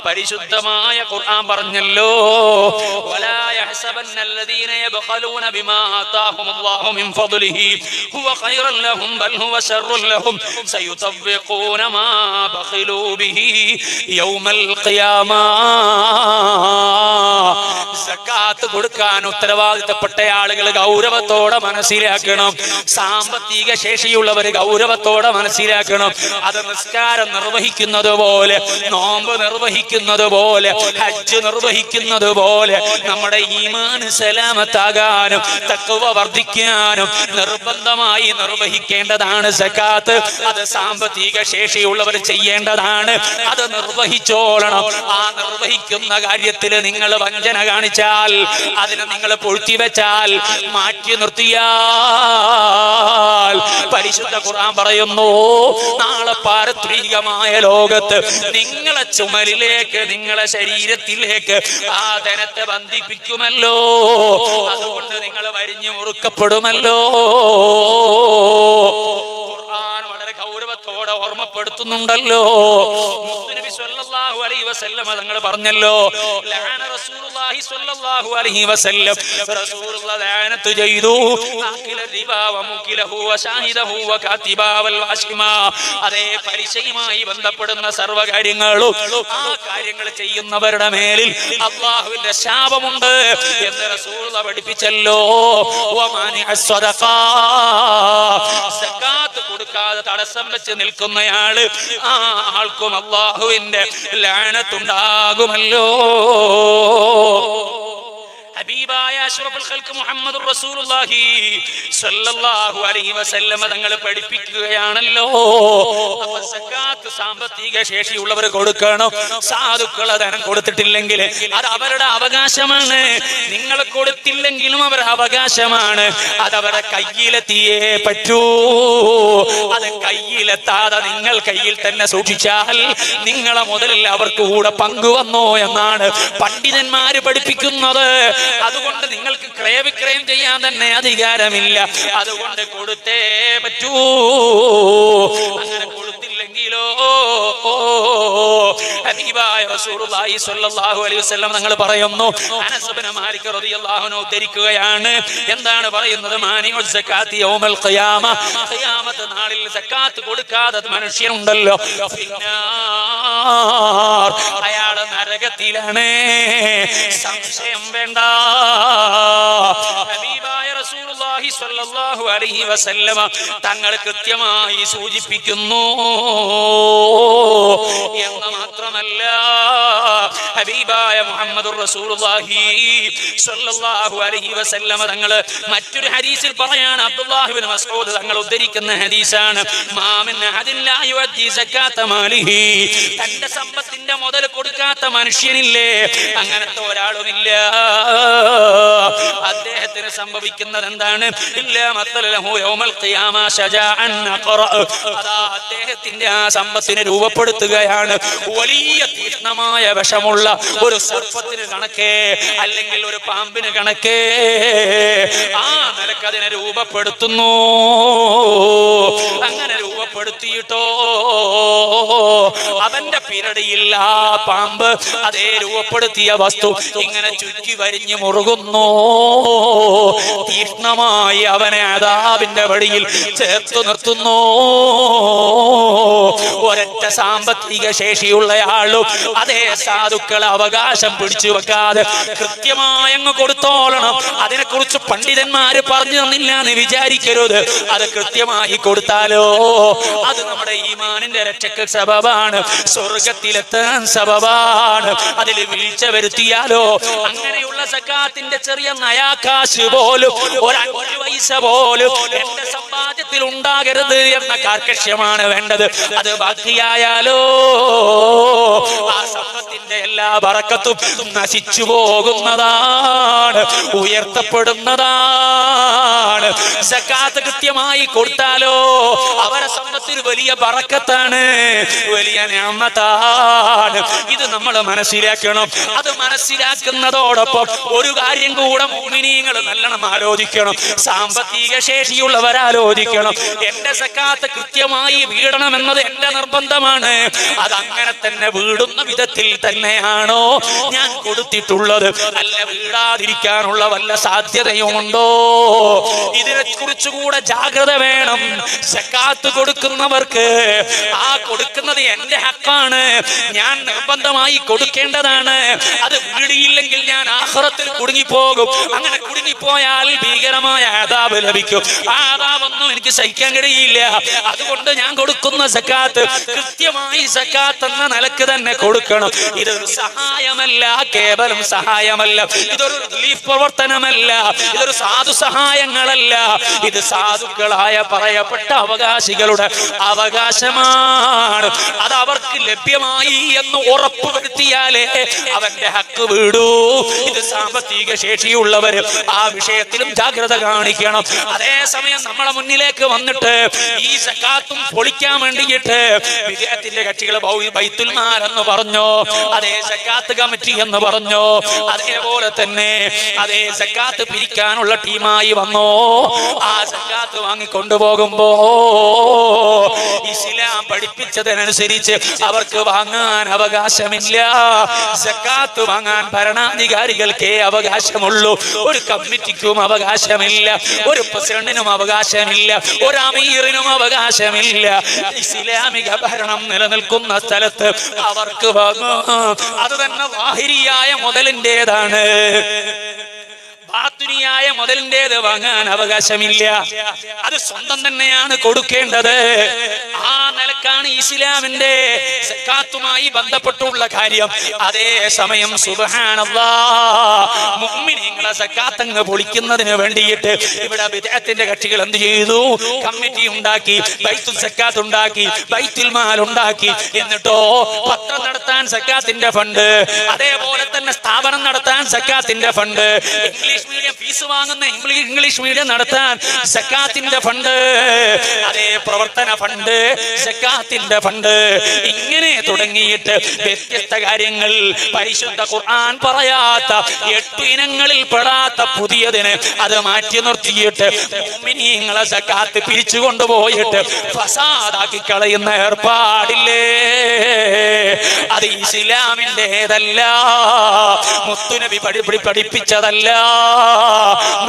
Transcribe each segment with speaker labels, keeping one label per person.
Speaker 1: പരിശുദ്ധമായ ഖുർആൻ പറഞ്ഞല്ലോ, വലാ യഹ്സബന്നല്ലദീന യബ്ഖലൂന ബിമാ ആതാഹുമുല്ലാഹു മിൻ ഫദ്ലിഹി ഹുവ ഖൈറൻ ലഹും ബൽ ഹുവ ശർറുൻ ലഹും സയുതവ്വിഖൂന മാ ബഖിലൂ ബിഹി യൗമൽ ഖിയാമ. സകാത്ത് കൊടുക്കാൻ ഉത്തരവാദിത്തപ്പെട്ട ആളുകൾ ഗൗരവത്തോടെ മനസ്സിലാക്കണം. സാമ്പത്തിക ശേഷിയുള്ളവർ ഗൗരവത്തോടെ മനസ്സിലാക്കണം. അത് നിസ്കാരം നിർവഹിക്കുന്നത് പോലെ, നോമ്പ് നിർവഹിക്കുന്നത് പോലെ, ഹജ്ജ് നിർവഹിക്കുന്നത് പോലെ നമ്മുടെ ഈമാൻ സലാമത്താകാനും തഖ്വ വർദ്ധിക്കാനും നിർബന്ധമായി നിർവഹിക്കേണ്ടതാണ് സകാത്ത്. അത് സാമ്പത്തിക ശേഷിയുള്ളവർ ചെയ്യേണ്ടതാണ്. അത് നിർവഹിച്ചോളണം. ആ നിർവഹിക്കുന്ന കാര്യത്തിൽ നിങ്ങൾ വഞ്ചന കാണിച്ചാൽ, അതിനെ നിങ്ങൾ പൊഴുത്തിവെച്ചാൽ, മാറ്റി നിർത്തിയാൽ, പരിശുദ്ധ ഖുർആൻ പറയുന്നു, നാളെ പാരത്രികമായ ലോകത്ത് നിങ്ങളെ ചുമലിലേക്ക്, നിങ്ങളെ ശരീരത്തിലേക്ക് ആ ധനത്തെ ബന്ധിപ്പിക്കുമല്ലോ. അതുകൊണ്ട് നിങ്ങൾ വരിഞ്ഞു മുറുക്കപ്പെടുമല്ലോ. ഖുർആൻ വളരെ ഗൗരവത്തോടെ ഓർമ്മപ്പെടുത്തുന്നുണ്ടല്ലോ. മുത്തുനബി സ്വല്ലല്ലാഹു അലൈഹി വസല്ലം തങ്ങൾ പറഞ്ഞല്ലോ, ലഅന റസൂലുള്ളാഹി സ്വല്ലല്ലാഹു അലൈഹി വസല്ലം, റസൂലുള്ളാഹി ലഅനത്തു ചെയ്തു ആകില റിബാ വ മുകിലഹു വ ഷാഹിദഹു വ കാതിബാ വൽ വാശിമാ. അതേ പലിശയുമായി ബന്ധപ്പെടുന്ന സർവ്വ കാര്യങ്ങളും ആ കാര്യങ്ങൾ ചെയ്യുന്നവരുടെ മേലിൽ അല്ലാഹുവിന്റെ ശാപമുണ്ട് എന്ന് റസൂലുള്ളാഹി പഠിപ്പിച്ചല്ലോ. വ മാനിഅസ് സദഖാ, സകാത്ത് കൊടുക്കാതെ തടസ്സം വെച്ച് നിൽക്കുന്നയാള്, ആ ആൾക്കും അല്ലാഹുവിന്റെ ലഅനത്തുണ്ടാകുമല്ലോ. ഹബീബായ അഷ്റഫുൽ ഖൽഖ് മുഹമ്മദുർ റസൂലുള്ളാഹി സ്വല്ലല്ലാഹു അലൈഹി വസല്ലം തങ്ങൾ പഠിപ്പിക്കുകയാണല്ലോ, സകാത്ത് സാമ്പത്തിക ശേഷിയുള്ളവർ കൊടുക്കണം. സാധുക്കൾ ധനം കൊടുത്തിട്ടില്ലെങ്കിൽ അത് അവരുടെ അവകാശമാണ്. നിങ്ങൾ കൊടുത്തില്ലെങ്കിലും അവരുടെ അവകാശമാണ്. അത് അവരുടെ കയ്യിലെത്തിയേ പറ്റൂ. അത് കയ്യിലെത്താതെ നിങ്ങൾ കയ്യിൽ തന്നെ സൂക്ഷിച്ചാൽ നിങ്ങളെ മുതലിൽ അവർക്ക് കൂടെ പങ്കുവന്നോ എന്നാണ് പണ്ഡിതന്മാര് പഠിപ്പിക്കുന്നത്. അതുകൊണ്ട് നിങ്ങൾക്ക് ക്രയവിക്രയം ചെയ്യാൻ തന്നെ അധികാരമില്ല. അതുകൊണ്ട് കൊടുത്തേ പറ്റൂ. അങ്ങനെ കൊടുത്തില്ലെങ്കിലോ ഹബീബായ റസൂലുള്ളാഹി സ്വല്ലല്ലാഹു അലൈഹി വസല്ലം തങ്ങൾ പറയുന്നു, അനസ് ഇബ്നു മാലിക് റളിയല്ലാഹു അൻഹു ഉദ്ധരിക്കുകയാണ്. എന്താണ് പറയുന്നത്? മാനിഉ സകാത്തി യൗമൽ ഖിയാമ, ഖിയാമത്ത് നാളിൽ സകാത്ത് കൊടുക്കാതെ മനുഷ്യനുണ്ടല്ലോ, അയാൾ നരകത്തിലാണ്. സംശയം വേണ്ട. ഹബീബായ റസൂലുള്ളാഹി സ്വല്ലല്ലാഹു അലൈഹി വസല്ലം തങ്ങൾ കൃത്യമായി സൂചിപ്പിക്കുന്നു എന്ന് മാത്രമല്ല, ഹബീബായ മുഹമ്മദുർ റസൂലുള്ളാഹി സ്വല്ലല്ലാഹു അലൈഹി വസല്ലം തങ്ങൾ മറ്റൊരു ഹദീസിൽ പറയാണ്, അബ്ദുല്ലാഹി ഇബ്നു മസ്ഊദ് തങ്ങൾ ഉദ്ധരിക്കുന്ന ഹദീസാണ്, മാ മിൻ അഹദിൻ ലാ യുഅദ്ദി സകാത്ത മാലിഹി, തന്റെ സമ്പത്തിന്റെ മുതൽ കൊടുക്കാത്ത മനുഷ്യനില്ലേ, അങ്ങനത്തെ ഒരാളുമില്ല. അദ്ദേഹത്തിന് സംഭവിക്കുന്നത് എന്താണ്? ഇല്ലാ മത്തലഹു യൗമൽ ഖിയാമ ശജാഅൻ അഖറ, അതാ അദ്ദേഹത്തിന്റെ ആ സമ്പത്തിനെ രൂപപ്പെടുത്തുകയാണ് വലിയ തീക്ഷ്ണമായ വിഷമുള്ള ഒരു സർപ്പത്തിന് കണക്കേ, അല്ലെങ്കിൽ ഒരു പാമ്പിന് കണക്കേ. ആ നിലക്ക് അതിനെ രൂപപ്പെടുത്തുന്നു. അങ്ങനെ രൂപപ്പെടുത്തിയിട്ടോ അവന്റെ പിരടിയിൽ ആ പാമ്പ് അതേ രൂപപ്പെടുത്തിയ വസ്തു ഇങ്ങനെ ചുറ്റി വരിഞ്ഞു മുറുകുന്നു. തീക്ഷ്ണമായി അവനെ അദാബിന്റെ വഴിയിൽ ചേർത്തു നിർത്തുന്നു. ഒരൊറ്റ സാമ്പത്തിക ശേഷിയുള്ളയാളും അതേ സാധുക്കളെ അവകാശം പിടിച്ചു വെക്കാതെ കൃത്യമായി അങ്ങ് കൊടുത്തോളണം. അതിനെക്കുറിച്ച് പണ്ഡിതന്മാര് പറഞ്ഞു തന്നില്ല എന്ന് വിചാരിക്കരുത്. അത് കൃത്യമായി കൊടുത്താലോ അത് നമ്മുടെ ഈമാനിന്റെ രക്ഷക്ക് സബബാണ്, സ്വർഗത്തിലെത്താൻ സബബാണ്. അതിൽ വീഴ്ച വരുത്തിയാലോ അങ്ങനെയുള്ള സകാത്തിന്റെ ചെറിയ നയാകാശ് പോലും, ഒരു 5 പൈസ പോലും എന്റെ സമ്പാദ്യത്തിൽ ഉണ്ടാകരുത് എന്ന കാർക്കശ്യമാണ് വേണ്ടത്. അത് ബാക്കിയായാലോ ആ സമ്പത്തിന്റെ എല്ലാ ബറക്കത്തും നശിച്ചു പോകുന്നതാണ്, ഉയർത്തപ്പെടുന്നതാണ്. സകാത്ത് കൃത്യമായി കൊടുത്താലോ അവരെ സമ്പത്തിന് വലിയ ബറക്കത്താണ്, വലിയ നിഅമത്താണ്. ഇത് നമ്മൾ മനസ്സിലാക്കണം. അത് മനസ്സിലാക്കുന്നതോടൊപ്പം ഒരു കാര്യം കൂടെ മുഅ്മിനീങ്ങൾ നല്ലോണം ആലോചിക്കണം. സാമ്പത്തിക ശേഷിയുള്ളവർ ആലോചിക്കണം. എന്റെ സകാത്ത് കൃത്യമായി വീടണമെന്നത് എന്റെ നിർബന്ധമാണ്. അതങ്ങനെ തന്നെ വീടുന്ന വിധത്തിൽ തന്നെയാണോ ഞാൻ കൊടുത്തിട്ടുള്ളത്, അല്ല വീടാതിരിക്കാനുള്ള വല്ല സാധ്യതയുമുണ്ടോ? ഇതിനെ കുറിച്ചുകൂടെ ജാഗ്രത വേണം. സക്കാത്ത് കൊടുക്കുന്നവർക്ക് ആ കൊടുക്കുന്നത് എന്റെ ഹക്കാണ്, ഞാൻ നിർബന്ധമായി കൊടുക്കേണ്ടതാണ്. അത് വീടിയില്ലെങ്കിൽ ഞാൻ ആഖിറത്തിൽ കുടുങ്ങിപ്പോകും. അങ്ങനെ കുടുങ്ങിപ്പോയാൽ ഭീകരമായ അദാബ് ലഭിക്കും. ആ അദാബൊന്നും എനിക്ക് സഹിക്കാൻ കഴിയില്ല. അതുകൊണ്ട് ഞാൻ കൊടുക്കുന്ന സക്കാത്ത് കൃത്യമായി സക്കാത്ത് എന്ന നിലക്ക് തന്നെ കൊടുക്കണം. ഇതൊരു സഹായമല്ല, കേവലം സഹായമല്ല. ഇതൊരു റിലീഫ് പ്രവർത്തനമല്ല. ഇതൊരു സാധു സഹായങ്ങളല്ല. ഇത് സാധുക്കളായ പറയപ്പെട്ട അവകാശികളുടെ അവകാശമാണ്. അത് അവർക്ക് ലഭ്യമായി എന്ന് ഉറപ്പുവരുത്തിയാലേ അവന്റെ ഹക്ക് വീടൂ. ഇത് സാമ്പത്തിക ശേഷിയുള്ളവർ ആ വിഷയത്തിലും ജാഗ്രത കാണിക്കണം. അതേസമയം നമ്മളെ മുന്നിലേക്ക് വന്നിട്ട് ഈ സക്കാത്തും പൊളിക്കാൻ വേണ്ടിയിട്ട് വിദേഹത്തിന്റെ കക്ഷികൾ ബൈത്തുൽ മാൽ എന്ന് പറഞ്ഞു, അതേ സക്കാത്ത് കമ്മിറ്റി എന്ന് പറഞ്ഞു, അതേപോലെ തന്നെ അതേ സക്കാത്ത് പിരിക്കാനുള്ള ടീമായി വന്നു. ആ സക്കാത്ത് വാങ്ങിക്കൊണ്ടുപോകുമ്പോ ഇസ്ലാം പഠിപ്പിച്ചതിനനുസരിച്ച് അവർക്ക് വാങ്ങാൻ അവകാശമില്ല. സക്കാത്ത് വാങ്ങാൻ ഭരണാധികാരികൾക്കേ അവകാശമുള്ളൂ. ഒരു കമ്മിറ്റിക്കും അവകാശമില്ല, ഒരു പ്രസിഡന്റിനും അവകാശമില്ല, ഒരു അമീറിനും അവകാശമില്ല. ഇസ്ലാമിക ഭരണം നിലനിൽക്കുന്ന സ്ഥലത്ത് അവർക്ക് വാങ്ങാം. അത് തന്നെ ലാഹിരിയായ മുതലിൻ്റെതാണ്. ബാത്തുനിയായ മുതലിൻ്റെത് വാങ്ങാൻ അവകാശമില്ല. അത് സ്വന്തം തന്നെയാണ് കൊടുക്കേണ്ടത്. ആ നിലക്കാണ് ഇസ്ലാമിന്റെ സക്കാത്തുമായി ബന്ധപ്പെട്ടുള്ള കാര്യം. അതേ സമയം സുബ്ഹാനല്ലാഹ്, മുഅ്മിനീങ്ങളുടെ സക്കാത്ത് അങ്ങ് പൊളിക്കുന്നതിന് വേണ്ടിയിട്ട് ഇവിടെ ബിദ്അത്തിന്റെ കക്ഷികൾ എന്ത് ചെയ്തു? കമ്മിറ്റി ഉണ്ടാക്കി, ബൈത്തുൽ സക്കാത്ത് ഉണ്ടാക്കി, ബൈത്തുൽ മാൽ ഉണ്ടാക്കി. എന്നിട്ടോ പത്രം നടത്താൻ സക്കാത്തിന്റെ ഫണ്ട്, അതേപോലെ തന്നെ സ്ഥാപനം നടത്താൻ സക്കാത്തിന്റെ ഫണ്ട്, ഇംഗ്ലീഷ് മീഡിയം ഫീസ് വാങ്ങുന്ന ഇംഗ്ലീഷ് മീഡിയം നടത്താൻ സക്കാത്തിന്റെ ഫണ്ട്, അതേ പ്രവർത്തന ഫണ്ട്, സക്കാത്തിന്റെ ഫണ്ട്, ഇങ്ങനെ തുടങ്ങിയിട്ട് വ്യത്യസ്ത കാര്യങ്ങൾ. പരിശുദ്ധ ഖുർആൻ പറയാത്ത 8 ഇനങ്ങളിൽ പെടാത്ത പുതിയതിന് അത് മാറ്റി നിർത്തിയിട്ട് മുഅ്മിനീങ്ങളെ സക്കാത്ത് പിരിച്ചു കൊണ്ടുപോയിട്ട് ഫസാദാക്കി കളയുന്ന ഏർപ്പാടില്ലേ, അത് ഇസ്ലാമിൻ്റെതല്ല, മുത്തുനബി പഠിപ്പിച്ചതല്ല,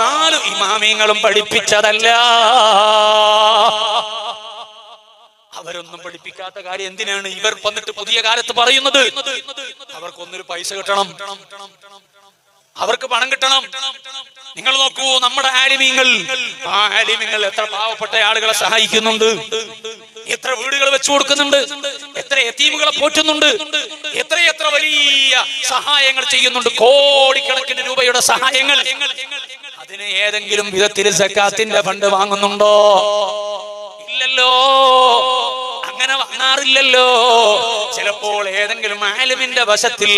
Speaker 1: 4 ഇമാമിങ്ങളും പഠിപ്പിച്ചതല്ല. അവരൊന്നും പഠിപ്പിക്കാത്ത കാര്യം എന്തിനാണ് ഇവർ വന്നിട്ട് പുതിയ കാലത്ത് പറയുന്നത്? അവർക്കൊന്നൊരു പൈസ കിട്ടണം, അവർക്ക് പണം കിട്ടണം. നിങ്ങൾ നോക്കൂ, നമ്മുടെ ആലിമീങ്ങൾ, ആ ആലിമീങ്ങൾ എത്ര പാവപ്പെട്ട ആളുകളെ സഹായിക്കുന്നുണ്ട്, എത്ര വീടുകൾ വെച്ചു കൊടുക്കുന്നുണ്ട്, എത്ര യതീമുകളെ പോറ്റുന്നുണ്ട്, എത്ര വലിയ സഹായങ്ങൾ ചെയ്യുന്നുണ്ട്, കോടിക്കണക്കിന് രൂപയുടെ സഹായങ്ങൾ. അതിന് ഏതെങ്കിലും വിധത്തിൽ സക്കാത്തിന്റെ ഫണ്ട് വാങ്ങുന്നുണ്ടോ? ഇല്ലല്ലോ, അങ്ങനെ വാങ്ങാറില്ലല്ലോ. ചിലപ്പോൾ ഏതെങ്കിലും ആലിമിന്റെ വശത്തിൽ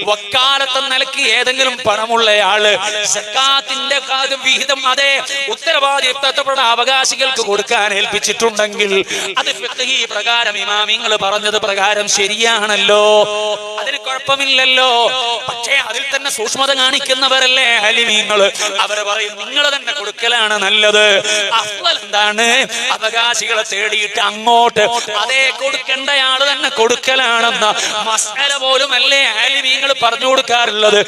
Speaker 1: വക്കാലത്ത് നിലക്ക് ഏതെങ്കിലും പണമുള്ളയാള് സക്കാത്തിന്റെ വിഹിതം അതേ ഉത്തരവാദിത്തപ്പെട്ട അവകാശികൾക്ക് കൊടുക്കാൻ ഏൽപ്പിച്ചിട്ടുണ്ടെങ്കിൽ അത് ഫിഖ്ഹി പ്രകാരം ഇമാമിങ്ങൾ പറഞ്ഞത് പ്രകാരം ശരിയാണല്ലോ, അതിന് കുഴപ്പമില്ലല്ലോ. പക്ഷേ അതിൽ തന്നെ സൂക്ഷ്മത കാണിക്കുന്നവരല്ലേ ആലിമീങ്ങൾ. അവർ പറയും നിങ്ങൾ തന്നെ കൊടുക്കലാണ് നല്ലത്. അഫ്ളൽ എന്താണ്? അവകാശികളെ തേടിയിട്ട് അങ്ങോട്ട് അതേ കൊടുക്കേണ്ടയാള് തന്നെ കൊടുക്കലാണെന്ന മസ്അല പോലും അല്ലേ ആലിമീങ്ങൾ പറഞ്ഞു കൊടുക്കാറുള്ളത്.